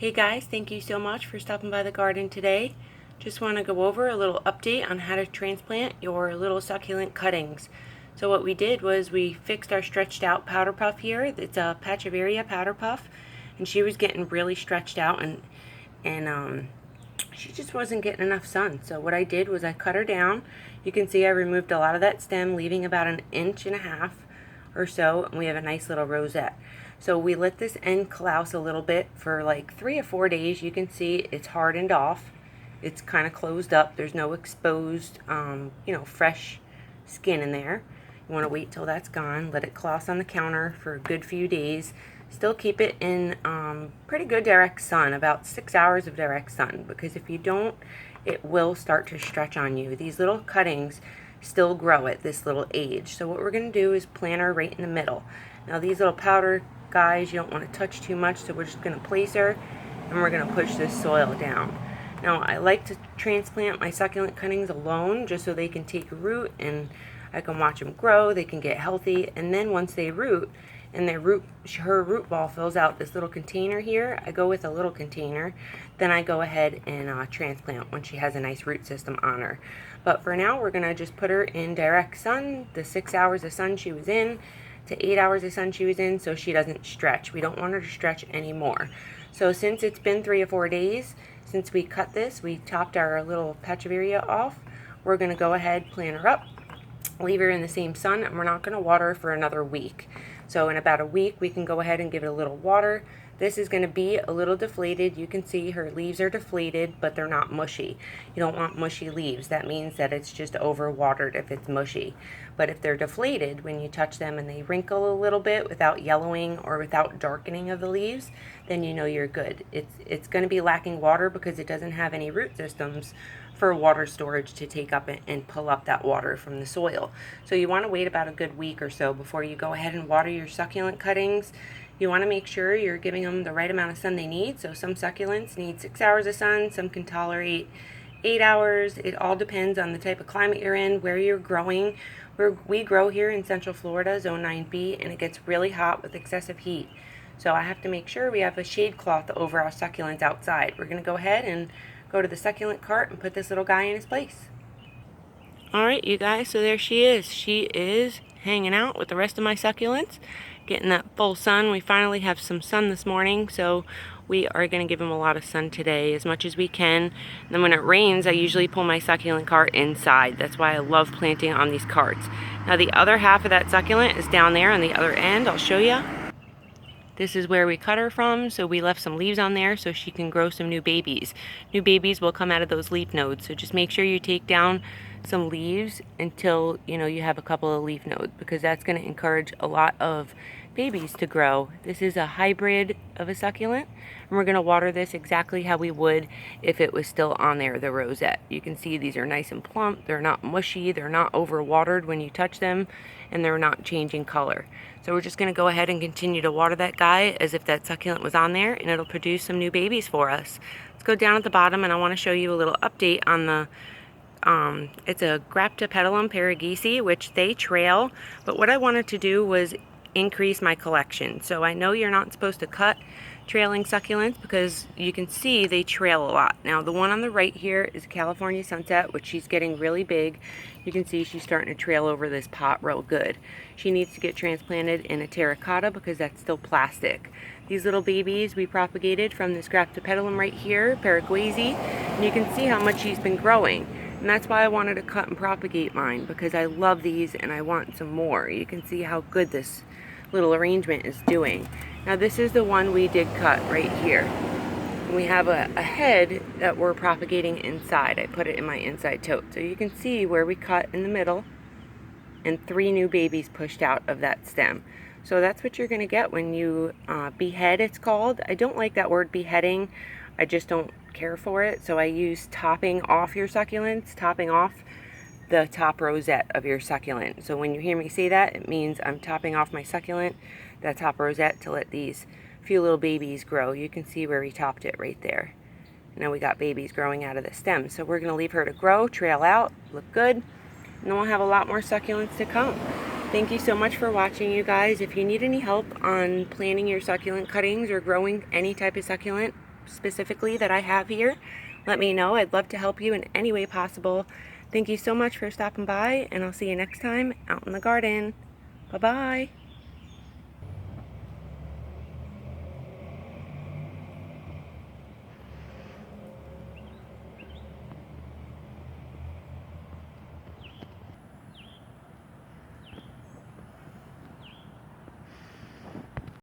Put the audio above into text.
Hey guys, thank you so much for stopping by the garden today. Just want to go over a little update on how to transplant your little succulent cuttings. So what we did was we fixed our stretched out powder puff here. It's a pachyveria powder puff, and she was getting really stretched out and she just wasn't getting enough sun. So what I did was I cut her down. You can see I removed a lot of that stem, leaving about 1.5 inches or so, and we have a nice little rosette. So we let this end callus a little bit for like 3 or 4 days. You can see it's hardened off. It's kind of closed up. There's no exposed, fresh skin in there. You want to wait till that's gone. Let it callus on the counter for a good few days. Still keep it in pretty good direct sun, about 6 hours of direct sun, because if you don't, it will start to stretch on you. These little cuttings still grow at this little age. So what we're going to do is plant her right in the middle. Now these little powder guys, you don't want to touch too much, so we're just going to place her and we're going to push this soil down. Now I like to transplant my succulent cuttings alone just so they can take root and I can watch them grow, they can get healthy, and then once they root and her root ball fills out this little container here, I go with a little container, then I go ahead and transplant when she has a nice root system on her. But for now we're going to just put her in direct sun, the 6 hours of sun she was in to 8 hours of sun she was in, so she doesn't stretch. We don't want her to stretch anymore. So since it's been 3 or 4 days since we cut this, we topped our little pachyveria off, we're going to go ahead, plant her up, leave her in the same sun, and we're not going to water her for another week. So in about a week we can go ahead and give it a little water. This is going to be a little deflated. You can see her leaves are deflated, but they're not mushy. You don't want mushy leaves. That means that it's just overwatered if it's mushy. But if they're deflated, when you touch them and they wrinkle a little bit without yellowing or without darkening of the leaves, then you know you're good. It's going to be lacking water because it doesn't have any root systems for water storage to take up and pull up that water from the soil. So you want to wait about a good week or so before you go ahead and water your succulent cuttings. You want to make sure you're giving them the right amount of sun they need. So some succulents need 6 hours of sun, some can tolerate 8 hours. It all depends on the type of climate you're in, where you're growing. We grow here in Central Florida, Zone 9B, and it gets really hot with excessive heat. So I have to make sure we have a shade cloth over our succulents outside. We're going to go ahead and go to the succulent cart and put this little guy in his place. Alright, you guys, so there she is. She is hanging out with the rest of my succulents, getting that full sun. We finally have some sun this morning, so we are going to give them a lot of sun today, as much as we can. And then when it rains, I usually pull my succulent cart inside. That's why I love planting on these carts. Now the other half of that succulent is down there on the other end. I'll show you. This is where we cut her from, so we left some leaves on there so she can grow some new babies. New babies will come out of those leaf nodes, so just make sure you take down some leaves until you have a couple of leaf nodes, because that's going to encourage a lot of babies to grow. This is a hybrid of a succulent, and we're going to water this exactly how we would if it was still on there, the rosette. You can see these are nice and plump, they're not mushy, they're not overwatered when you touch them, and they're not changing color. So we're just going to go ahead and continue to water that guy as if that succulent was on there, and it'll produce some new babies for us. Let's go down at the bottom, and I want to show you a little update on the it's a Graptopetalum paragesi, which they trail, but what I wanted to do was increase my collection. So I know you're not supposed to cut trailing succulents because you can see they trail a lot. Now the one on the right here is California Sunset, which she's getting really big. You can see she's starting to trail over this pot real good. She needs to get transplanted in a terracotta because that's still plastic. These little babies we propagated from this Graptopetalum right here, Paraguaysi, and you can see how much she's been growing. And that's why I wanted to cut and propagate mine, because I love these and I want some more. You can see how good this little arrangement is doing. Now this is the one we did cut right here. And we have a head that we're propagating inside. I put it in my inside tote. So you can see where we cut in the middle and 3 new babies pushed out of that stem. So that's what you're going to get when you behead, it's called. I don't like that word beheading. I just don't care for it. So I use topping off your succulents, topping off the top rosette of your succulent. So when you hear me say that, it means I'm topping off my succulent, that top rosette, to let these few little babies grow. You can see where we topped it right there. Now we got babies growing out of the stem. So we're going to leave her to grow, trail out, look good, and then we'll have a lot more succulents to come. Thank you so much for watching, you guys. If you need any help on planting your succulent cuttings or growing any type of succulent, specifically that I have here, let me know. I'd love to help you in any way possible. Thank you so much for stopping by, and I'll see you next time out in the garden. Bye-bye.